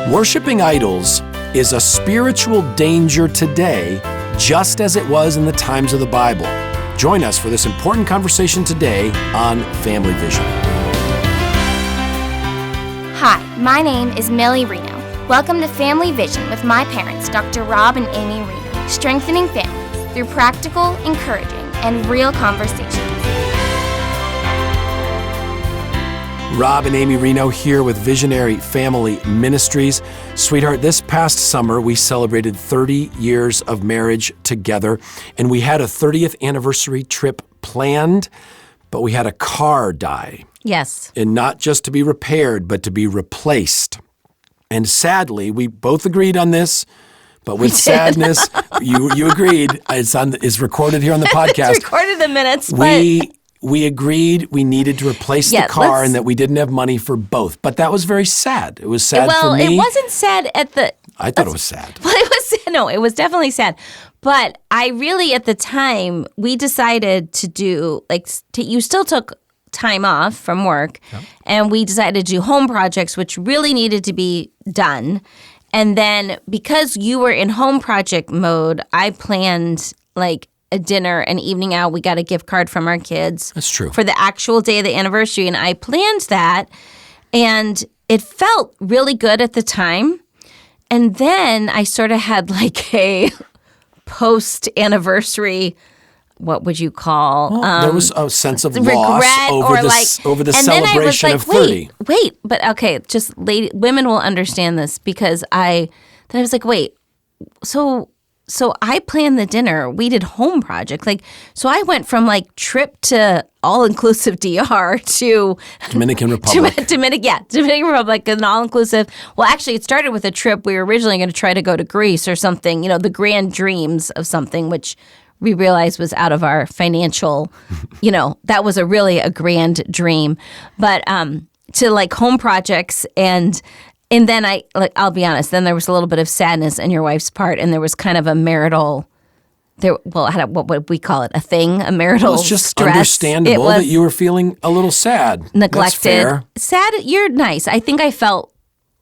Worshipping idols is a spiritual danger today, just as it was in the times of the Bible. Join us for this important conversation today on Family Vision. Hi, my name is Amy Rienow. Welcome to Family Vision with my parents, Dr. Rob and Amy Rienow, strengthening families through practical, encouraging, and real conversations. Rob and Amy Rienow here with Visionary Family Ministries. Sweetheart, this past summer we celebrated 30 years of marriage together, and we had a 30th anniversary trip planned, but we had a car die. Yes. And not just to be repaired, but to be replaced. And sadly, we both agreed on this, but with sadness, you agreed. It's recorded here on the podcast. It's recorded in minutes, We agreed we needed to replace the car and that we didn't have money for both. But that was very sad. It was sad for me. Well, it wasn't sad at the... I thought it was sad. Well, it was definitely sad. But I really, at the time, we decided to do, you still took time off from work, and we decided to do home projects, which really needed to be done. And then because you were in home project mode, I planned, a dinner, an evening out. We got a gift card from our kids. That's true. For the actual day of the anniversary. And I planned that, and it felt really good at the time. And then I sort of had a post-anniversary, what would you call? There was a sense of regret loss over the and celebration then I was of 30. Wait, but okay, just women will understand this because I was like, wait, so I planned the dinner. We did home project. So I went from trip to all-inclusive DR to Dominican Republic. Dominican Republic, an all-inclusive. Well, actually, it started with a trip. We were originally going to try to go to Greece or something, the grand dreams of something, which we realized was out of our financial, that was really a grand dream. But to home projects and then I'll be honest, then there was a little bit of sadness in your wife's part, and there was kind of a marital, what would we call it? A marital It's just stress. understandable that you were feeling a little sad. Neglected. That's fair. Sad, you're nice. I think I felt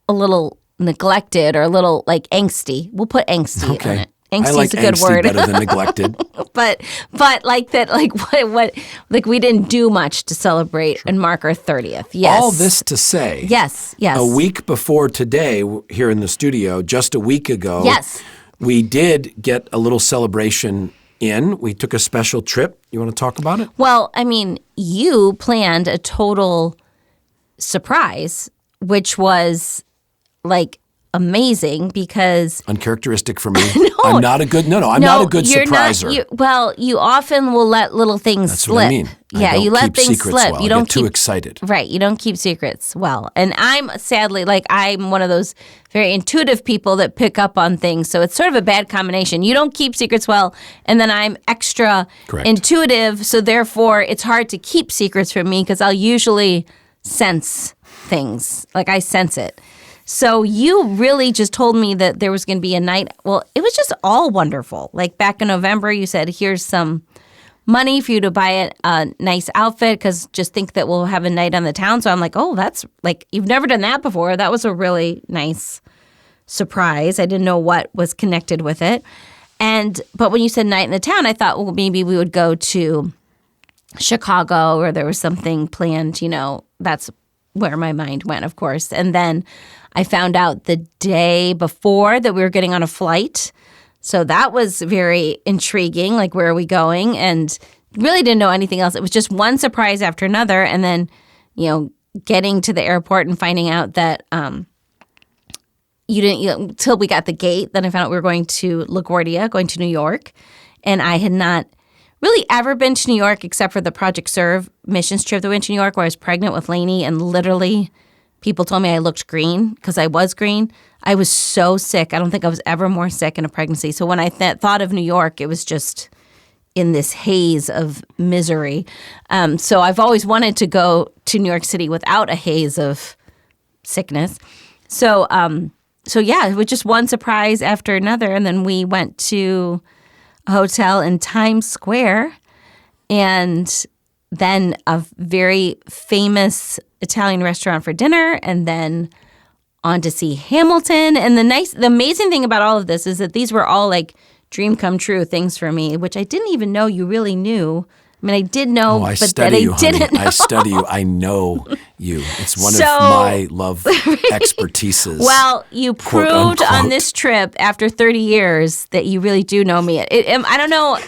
a little neglected or a little angsty. We'll put angsty on it. Angsty is a good word. Better than neglected. but like that, what we didn't do much to celebrate and mark our 30th. Yes. All this to say. Yes. A week before today, here in the studio, just a week ago. Yes. We did get a little celebration in. We took a special trip. You want to talk about it? Well, I mean, you planned a total surprise, which was amazing because uncharacteristic for me. I'm not a good surpriser. You often will let little things slip. What I mean. Yeah, you let things slip. You don't get too excited. Right, you don't keep secrets well. And I'm sadly I'm one of those very intuitive people that pick up on things. So it's sort of a bad combination. You don't keep secrets well, and then I'm extra intuitive, so therefore it's hard to keep secrets from me because I'll usually sense things. I sense it. So you really just told me that there was going to be a night. Well, it was just all wonderful. Back in November, you said, here's some money for you to buy a nice outfit because just think that we'll have a night on the town. So I'm like, oh, that's you've never done that before. That was a really nice surprise. I didn't know what was connected with it. But when you said night in the town, I thought, well, maybe we would go to Chicago or there was something planned. That's where my mind went, of course. And then I found out the day before that we were getting on a flight. So that was very intriguing, where are we going? And really didn't know anything else. It was just one surprise after another. And then, getting to the airport and finding out that you didn't, till we got the gate, then I found out we were going to LaGuardia, going to New York. And I had not really ever been to New York except for the Project Serve missions trip that went to New York where I was pregnant with Lainey, and literally people told me I looked green because I was green. I was so sick. I don't think I was ever more sick in a pregnancy. So when I thought of New York, it was just in this haze of misery. So I've always wanted to go to New York City without a haze of sickness. So yeah, it was just one surprise after another. And then we went to a hotel in Times Square and then a very famous Italian restaurant for dinner, and then on to see Hamilton. And the amazing thing about all of this is that these were all like dream come true things for me, which I didn't even know you really knew. I mean, I did know, but that I didn't know. I study you. I know you. It's one of my love expertises. Well, you proved on this trip after 30 years that you really do know me. I don't know.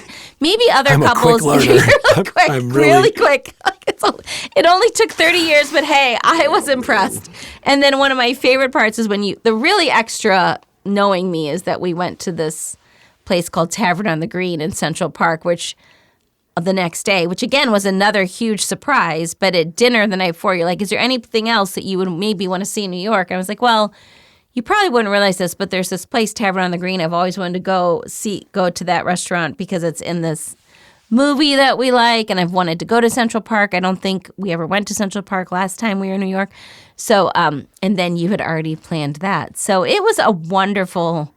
Maybe other couples. I'm a quick learner. I'm really quick. It only took 30 years, but hey, I was impressed. And then one of my favorite parts is when the really extra knowing me is that we went to this place called Tavern on the Green in Central Park, which the next day, which again was another huge surprise. But at dinner the night before, you're like, is there anything else that you would maybe want to see in New York? I was like, well, you probably wouldn't realize this, but there's this place, Tavern on the Green. I've always wanted to go to that restaurant because it's in this movie that we like, and I've wanted to go to Central Park. I don't think we ever went to Central Park last time we were in New York. So, and then you had already planned that. So it was a wonderful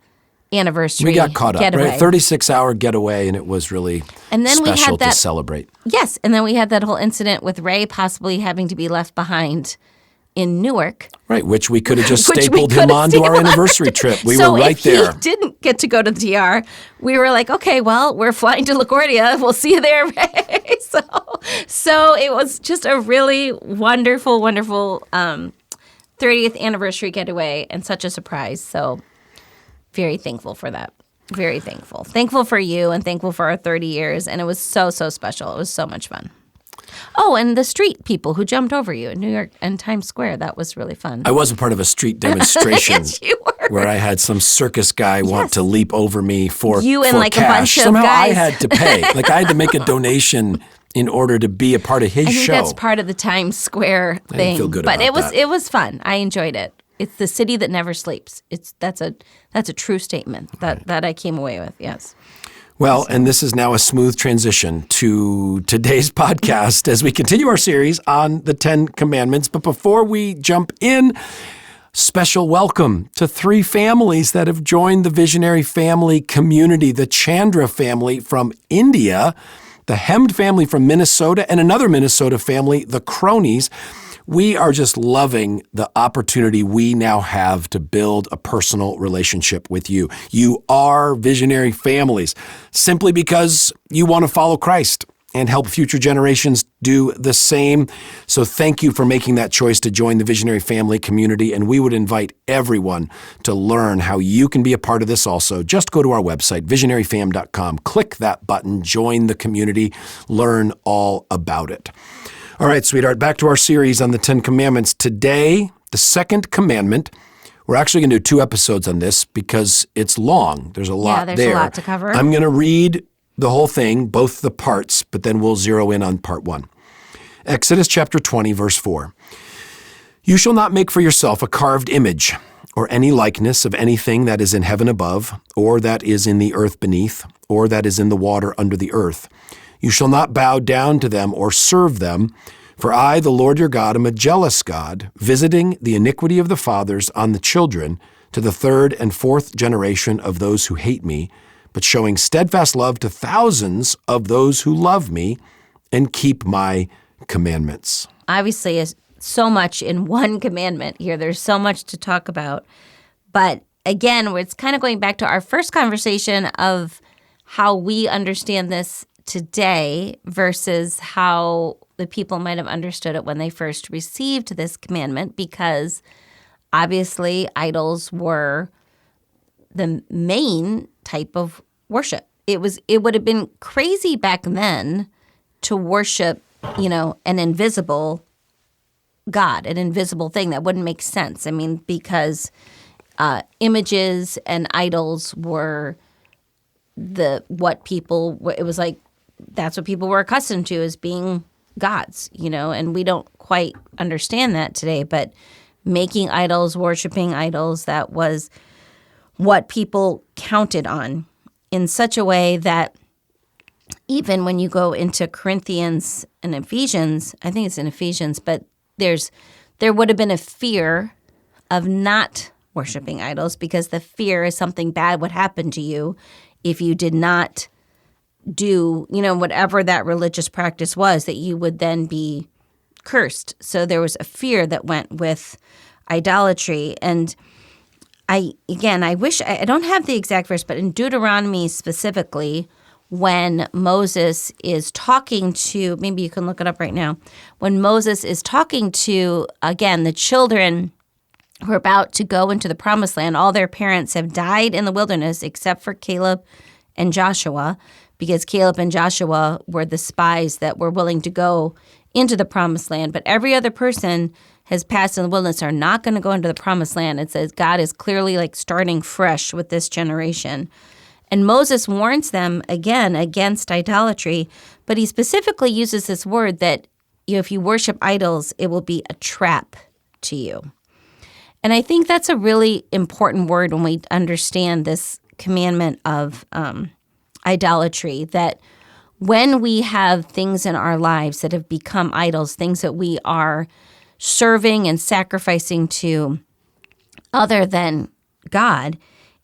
anniversary. We got caught up, getaway. right? 36-hour getaway, and it was really special to celebrate. Yes, and then we had that whole incident with Ray possibly having to be left behind in Newark. Right, which we could have just stapled him onto our anniversry trip. We were right there. So if he didn't get to go to the DR, we were like, okay, well, we're flying to LaGuardia. We'll see you there, Ray. So it was just a really wonderful, wonderful 30th anniversary getaway and such a surprise. So very thankful for that. Very thankful. Thankful for you and thankful for our 30 years. And it was so, so special. It was so much fun. Oh, and the street people who jumped over you in New York and Times Square. That was really fun. I wasn't part of a street demonstration yes, you were. Where I had some circus guy want to leap over me for you and like cash. A bunch of Somehow guys. I had to pay. Like I had to make a donation in order to be a part of his show. That's part of the Times Square thing. I didn't feel good about that. It was fun. I enjoyed it. It's the city that never sleeps. That's a true statement that I came away with. Yes. Well, and this is now a smooth transition to today's podcast as we continue our series on the 10 Commandments. But before we jump in, special welcome to 3 families that have joined the Visionary family community: the Chandra family from India, the Hemd family from Minnesota, and another Minnesota family, the Cronies. We are just loving the opportunity we now have to build a personal relationship with you. You are Visionary families simply because you want to follow Christ and help future generations do the same. So thank you for making that choice to join the Visionary family community. And we would invite everyone to learn how you can be a part of this also. Just go to our website, visionaryfam.com, click that button, join the community, learn all about it. All right, sweetheart, back to our series on the 10 Commandments. Today, the Second Commandment. We're actually going to do 2 episodes on this because it's long. There's a lot there. Yeah, there's a lot to cover. I'm going to read the whole thing, both the parts, but then we'll zero in on part 1. Exodus chapter 20, verse 4. You shall not make for yourself a carved image or any likeness of anything that is in heaven above, or that is in the earth beneath, or that is in the water under the earth. You shall not bow down to them or serve them, for I, the Lord your God, am a jealous God, visiting the iniquity of the fathers on the children to the 3rd and 4th generation of those who hate me, but showing steadfast love to thousands of those who love me and keep my commandments. Obviously, is so much in one commandment here. There's so much to talk about. But again, it's kind of going back to our first conversation of how we understand this today versus how the people might have understood it when they first received this commandment, because obviously idols were the main type of worship. It would have been crazy back then to worship, an invisible God, an invisible thing. That wouldn't make sense. I mean, because images and idols were it was like that's what people were accustomed to as being gods, and we don't quite understand that today. But making idols, worshiping idols, that was what people counted on in such a way that even when you go into Corinthians and Ephesians, I think it's in Ephesians, but there would have been a fear of not worshiping idols, because the fear is something bad would happen to you if you did not do, whatever that religious practice was, that you would then be cursed. So there was a fear that went with idolatry. And I wish I don't have the exact verse, but in Deuteronomy specifically, when Moses is talking to, maybe you can look it up right now, when Moses is talking to, again, the children who are about to go into the promised land, all their parents have died in the wilderness except for Caleb and Joshua, because Caleb and Joshua were the spies that were willing to go into the promised land. But every other person has passed in the wilderness are not going to go into the promised land. It says God is clearly like starting fresh with this generation. And Moses warns them again against idolatry, but he specifically uses this word that if you worship idols, it will be a trap to you. And I think that's a really important word when we understand this commandment of idolatry, that when we have things in our lives that have become idols, things that we are serving and sacrificing to other than God,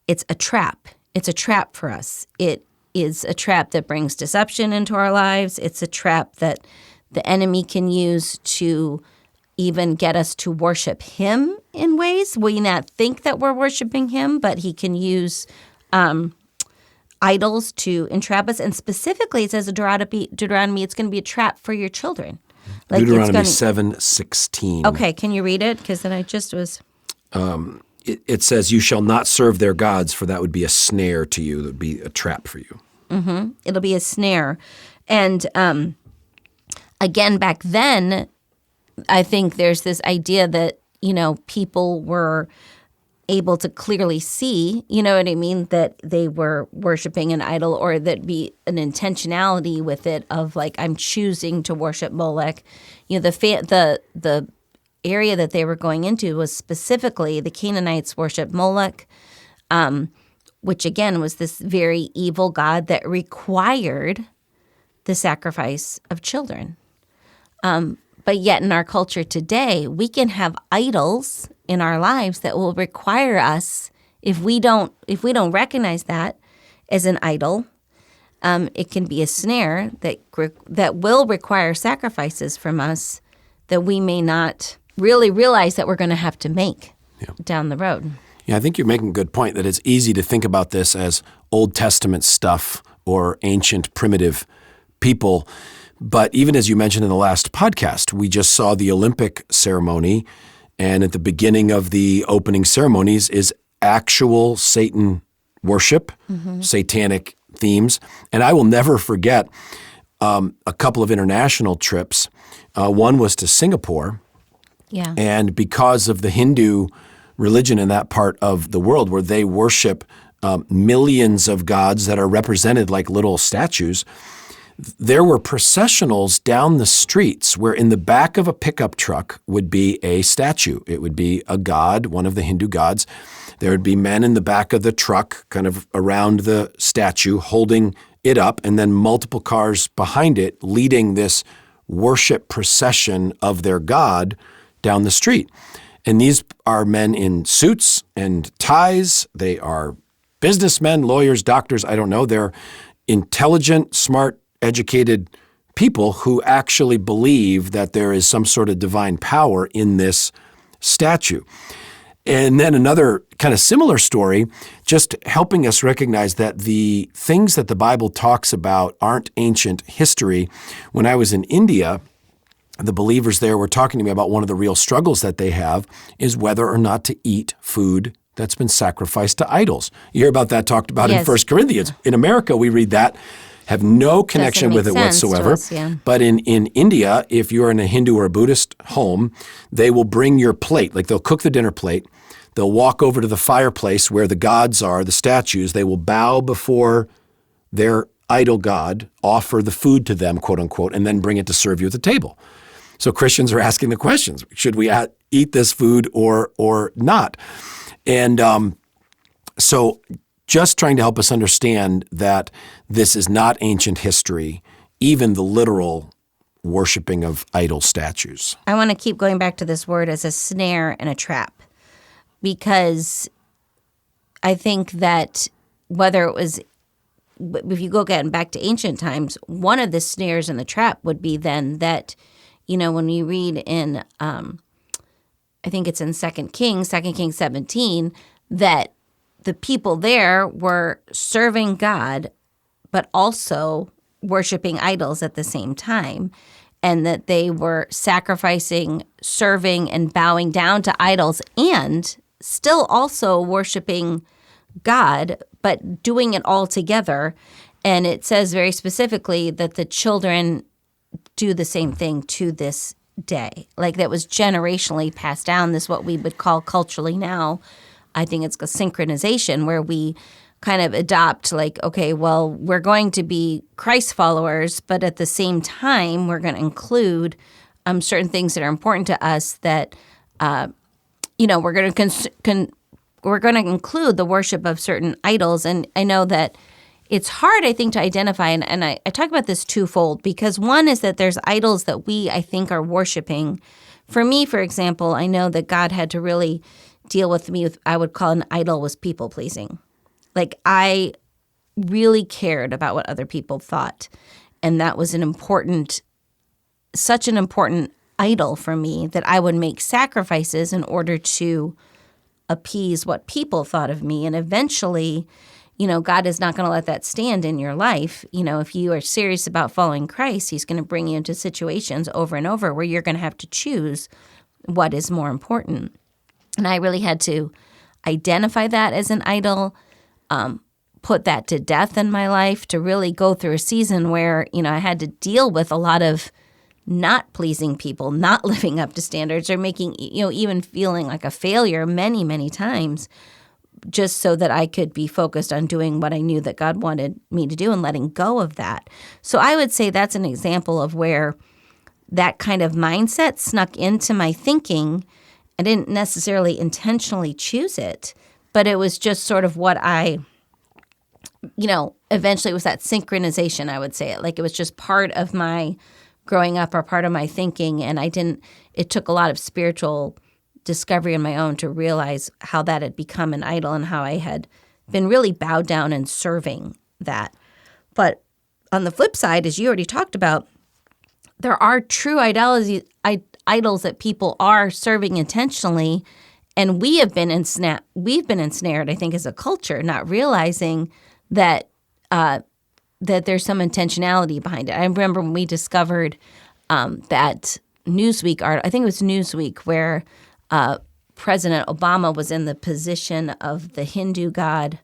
it's a trap. It's a trap for us. It is a trap that brings deception into our lives. It's a trap that the enemy can use to even get us to worship him in ways we not think that we're worshiping him, but he can use idols to entrap us. And specifically, it says in Deuteronomy, it's going to be a trap for your children. Like Deuteronomy 7:16. Okay, can you read it? Because then I just was... It says, you shall not serve their gods, for that would be a snare to you. That would be a trap for you. Mm-hmm. It'll be a snare. And again, back then, I think there's this idea that, people were able to clearly see, you know what I mean, that they were worshiping an idol, or that be an intentionality with it of like, I'm choosing to worship Molech. The area that they were going into was specifically the Canaanites worship Molech, which again was this very evil god that required the sacrifice of children. But yet in our culture today, we can have idols in our lives that will require us, if we don't recognize that as an idol, it can be a snare that will require sacrifices from us that we may not really realize that we're going to have to make down the road. Yeah, I think you're making a good point that it's easy to think about this as Old Testament stuff or ancient primitive people. But even as you mentioned in the last podcast, we just saw the Olympic ceremony, and at the beginning of the opening ceremonies is actual Satan worship, satanic themes. And I will never forget a couple of international trips. One was to Singapore. Yeah. And because of the Hindu religion in that part of the world where they worship millions of gods that are represented like little statues, there were processionals down the streets where in the back of a pickup truck would be a statue. It would be a god, one of the Hindu gods. There would be men in the back of the truck kind of around the statue holding it up, and then multiple cars behind it leading this worship procession of their god down the street. And these are men in suits and ties. They are businessmen, lawyers, doctors, I don't know. They're intelligent, smart, educated people who actually believe that there is some sort of divine power in this statue. And then another kind of similar story, just helping us recognize that the things that the Bible talks about aren't ancient history. When I was in India, the believers there were talking to me about one of the real struggles that they have is whether or not to eat food that's been sacrificed to idols. You hear about that talked about in 1 Corinthians. In America, we read that, have no connection with it whatsoever. But in India, if you're in a Hindu or a Buddhist home, they will bring your plate. Like they'll cook the dinner plate. They'll walk over to the fireplace where the gods are, the statues. They will bow before their idol god, offer the food to them, quote unquote, and then bring it to serve you at the table. So Christians are asking the questions, should we eat this food or not? And so just trying to help us understand that this is not ancient history, even the literal worshiping of idol statues. I want to keep going back to this word as a snare and a trap, because I think that whether it was, if you go getting back to ancient times, one of the snares and the trap would be then that, when you read in I think it's in Second Kings 17, that the people there were serving God, but also worshiping idols at the same time, and that they were sacrificing, serving, and bowing down to idols, and still also worshiping God, but doing it all together. And it says very specifically that the children do the same thing to this day. Like that was generationally passed down. This is what we would call culturally now, I think it's a synchronization, where we kind of adopt like, okay, well, we're going to be Christ followers, but at the same time, we're going to include certain things that are important to us that, we're going to we're going to include the worship of certain idols. And I know that it's hard, I think, to identify, and I talk about this twofold, because one is that there's idols that we, I think, are worshiping. For me, for example, I know that God had to really deal with me with, I would call an idol was people-pleasing. Like I really cared about what other people thought, and that was such an important idol for me that I would make sacrifices in order to appease what people thought of me. And eventually, God is not going to let that stand in your life. If you are serious about following Christ, he's going to bring you into situations over and over where you're going to have to choose what is more important. And I really had to identify that as an idol, put that to death in my life, to really go through a season where, I had to deal with a lot of not pleasing people, not living up to standards, or making, even feeling like a failure many, many times, just so that I could be focused on doing what I knew that God wanted me to do and letting go of that. So I would say that's an example of where that kind of mindset snuck into my thinking. I didn't necessarily intentionally choose it, but it was just sort of what I, eventually it was that synchronization, I would say it. Like it was just part of my growing up or part of my thinking. And it took a lot of spiritual discovery on my own to realize how that had become an idol and how I had been really bowed down and serving that. But on the flip side, as you already talked about, there are true idols that people are serving intentionally, and we've been ensnared, I think, as a culture, not realizing that that there's some intentionality behind it. I remember when we discovered that Newsweek art, I think it was Newsweek, where President Obama was in the position of the Hindu god,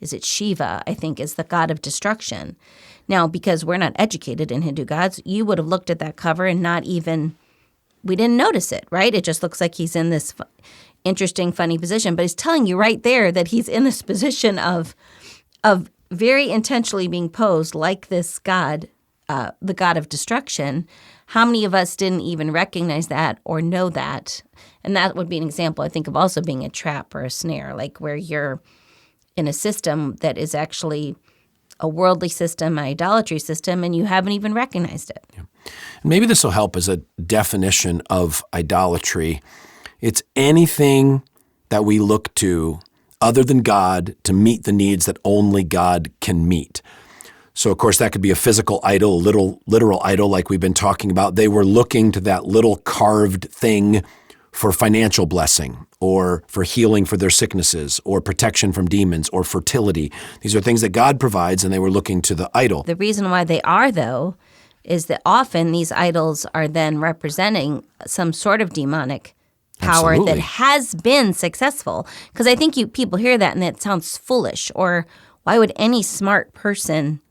is it Shiva, I think, is the god of destruction. Now, because we're not educated in Hindu gods, you would have looked at that cover and we didn't notice it, right? It just looks like he's in this interesting, funny position. But he's telling you right there that he's in this position of very intentionally being posed like this god, the god of destruction. How many of us didn't even recognize that or know that? And that would be an example, I think, of also being a trap or a snare, like where you're in a system that is actually a worldly system, an idolatry system, and you haven't even recognized it. Yeah. Maybe this will help as a definition of idolatry. It's anything that we look to other than God to meet the needs that only God can meet. So, of course, that could be a physical idol, a literal idol like we've been talking about. They were looking to that little carved thing for financial blessing or for healing for their sicknesses or protection from demons or fertility. These are things that God provides, and they were looking to the idol. The reason why they are, though, is that often these idols are then representing some sort of demonic power Absolutely. that has been successful. Because I think people hear that and that sounds foolish, or why would any smart person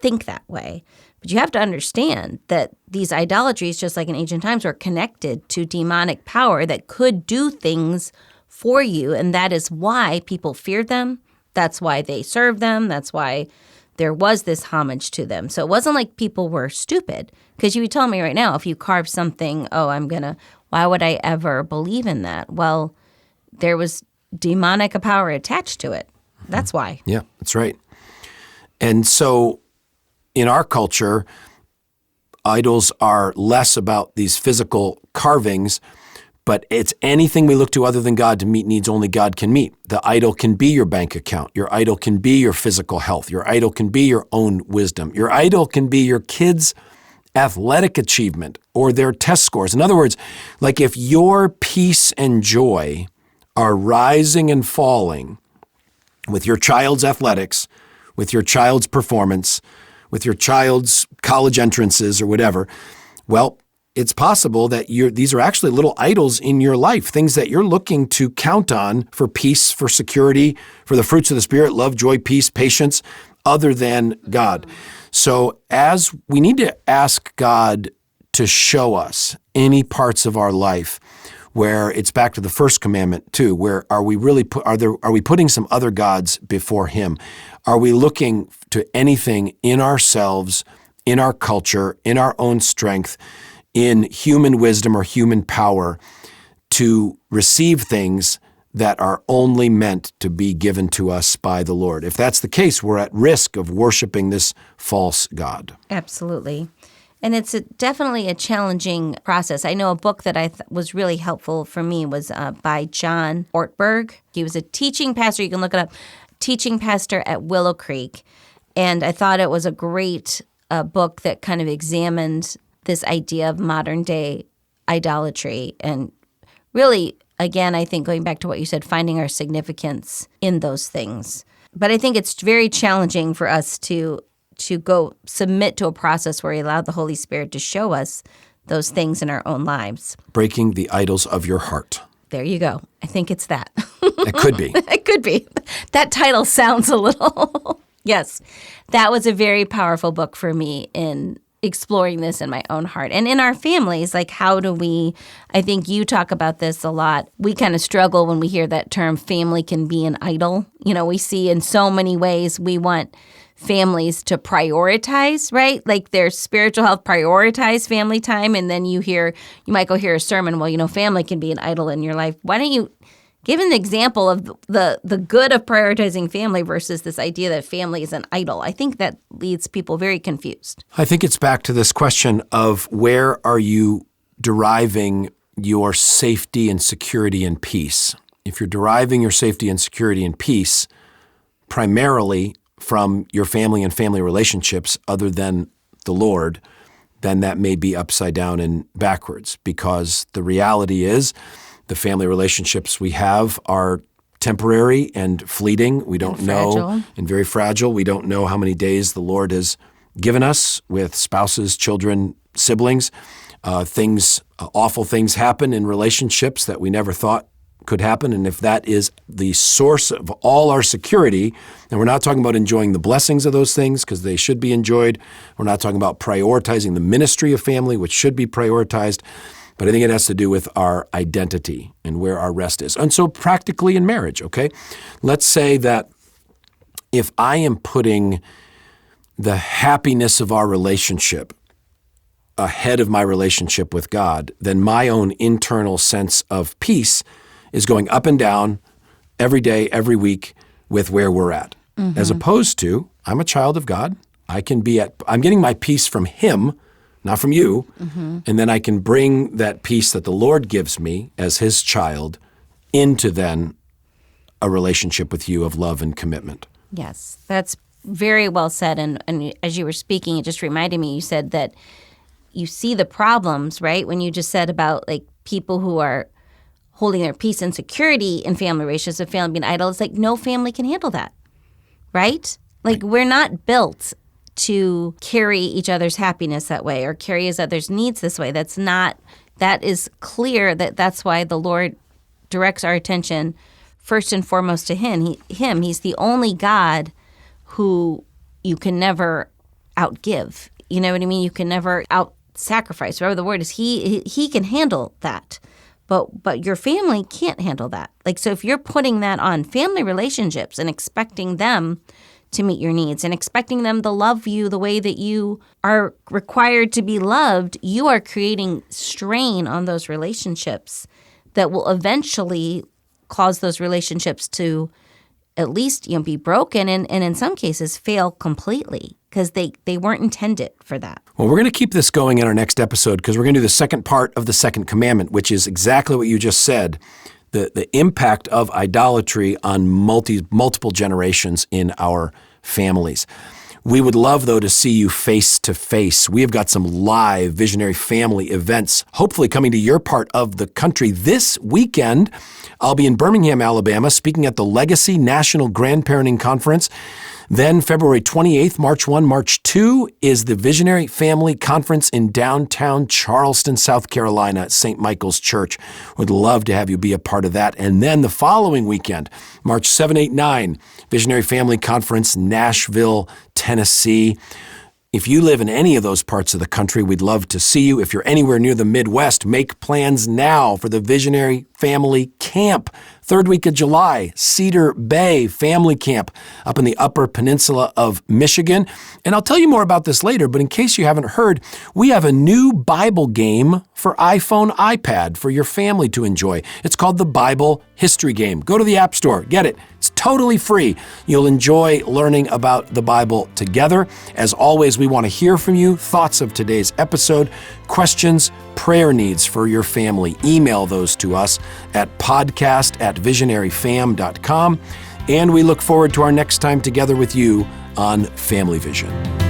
think that way? But you have to understand that these idolatries, just like in ancient times, were connected to demonic power that could do things for you, and that is why people feared them. That's why they served them. That's why there was this homage to them. So it wasn't like people were stupid, because you would tell me right now, if you carve something, why would I ever believe in that? Well, there was demonic power attached to it. That's why. Yeah, that's right. And so in our culture, idols are less about these physical carvings, but it's anything we look to other than God to meet needs only God can meet. The idol can be your bank account. Your idol can be your physical health. Your idol can be your own wisdom. Your idol can be your kids athletic achievement or their test scores. In other words, like if your peace and joy are rising and falling with your child's athletics, with your child's performance, with your child's college entrances or whatever, well, it's possible that these are actually little idols in your life, things that you're looking to count on for peace, for security, for the fruits of the Spirit, love, joy, peace, patience, other than God. So as we need to ask God to show us any parts of our life where it's back to the first commandment too, where are we putting some other gods before him? Are we looking to anything in ourselves, in our culture, in our own strength, in human wisdom or human power to receive things that are only meant to be given to us by the Lord? If that's the case, we're at risk of worshiping this false god. Absolutely. And it's definitely a challenging process. I know a book that was really helpful for me was by John Ortberg. He was a teaching pastor. You can look it up. Teaching pastor at Willow Creek. And I thought it was a great book that kind of examined this idea of modern day idolatry. And really, again, I think going back to what you said, finding our significance in those things. But I think it's very challenging for us to go submit to a process where we allow the Holy Spirit to show us those things in our own lives. Breaking the idols of your heart. There you go. I think it's that. It could be. It could be. That title sounds a little... Yes. That was a very powerful book for me in exploring this in my own heart. And in our families, like how do we, I think you talk about this a lot. We kind of struggle when we hear that term, family can be an idol. You know, we see in so many ways we want families to prioritize, right? Like their spiritual health, prioritize family time. And then you might go hear a sermon, well, family can be an idol in your life. Why don't you give an example of the good of prioritizing family versus this idea that family is an idol? I think that leaves people very confused. I think it's back to this question of where are you deriving your safety and security and peace? If you're deriving your safety and security and peace primarily from your family and family relationships other than the Lord, then that may be upside down and backwards, because the reality is the family relationships we have are temporary and fleeting. We don't know, and very fragile. We don't know how many days the Lord has given us with spouses, children, siblings. Awful things happen in relationships that we never thought could happen. And if that is the source of all our security, and we're not talking about enjoying the blessings of those things because they should be enjoyed. We're not talking about prioritizing the ministry of family, which should be prioritized. But I think it has to do with our identity and where our rest is. And so practically in marriage, okay? Let's say that if I am putting the happiness of our relationship ahead of my relationship with God, then my own internal sense of peace is going up and down every day, every week with where we're at. Mm-hmm. As opposed to, I'm a child of God. I'm getting my peace from Him, not from you. Mm-hmm. And then I can bring that peace that the Lord gives me as His child into then a relationship with you of love and commitment. Yes, that's very well said. And as you were speaking, it just reminded me, you said that you see the problems, right? When you just said about like people who are holding their peace and security in family relationships, of family being idle, it's like no family can handle that, right? Like we're not built to carry each other's happiness that way or carry each other's needs this way. That is clear that's why the Lord directs our attention first and foremost to Him. He's the only God who you can never outgive. You know what I mean? You can never out-sacrifice, whatever the word is. He can handle that. But your family can't handle that. Like, so if you're putting that on family relationships and expecting them to meet your needs and expecting them to love you the way that you are required to be loved, you are creating strain on those relationships that will eventually cause those relationships to at least be broken and in some cases fail completely because they weren't intended for that. Well, we're going to keep this going in our next episode because we're going to do the second part of the Second Commandment, which is exactly what you just said, the impact of idolatry on multiple generations in our families. We would love, though, to see you face to face. We have got some live Visionary Family events, hopefully coming to your part of the country this weekend. I'll be in Birmingham, Alabama, speaking at the Legacy National Grandparenting Conference. Then February 28th, March 1, March 2 is the Visionary Family Conference in downtown Charleston, South Carolina at St. Michael's Church. Would love to have you be a part of that. And then the following weekend, March 7, 8, 9, Visionary Family Conference, Nashville, Tennessee. If you live in any of those parts of the country, we'd love to see you. If you're anywhere near the Midwest, make plans now for the Visionary Family Camp. Third week of July, Cedar Bay Family Camp up in the Upper Peninsula of Michigan. And I'll tell you more about this later, but in case you haven't heard, we have a new Bible game for iPhone, iPad for your family to enjoy. It's called the Bible History Game. Go to the App Store, get it. It's totally free. You'll enjoy learning about the Bible together. As always, we want to hear from you, thoughts of today's episode, questions, prayer needs for your family. Email those to us at podcast@visionaryfam.com. And we look forward to our next time together with you on Family Vision.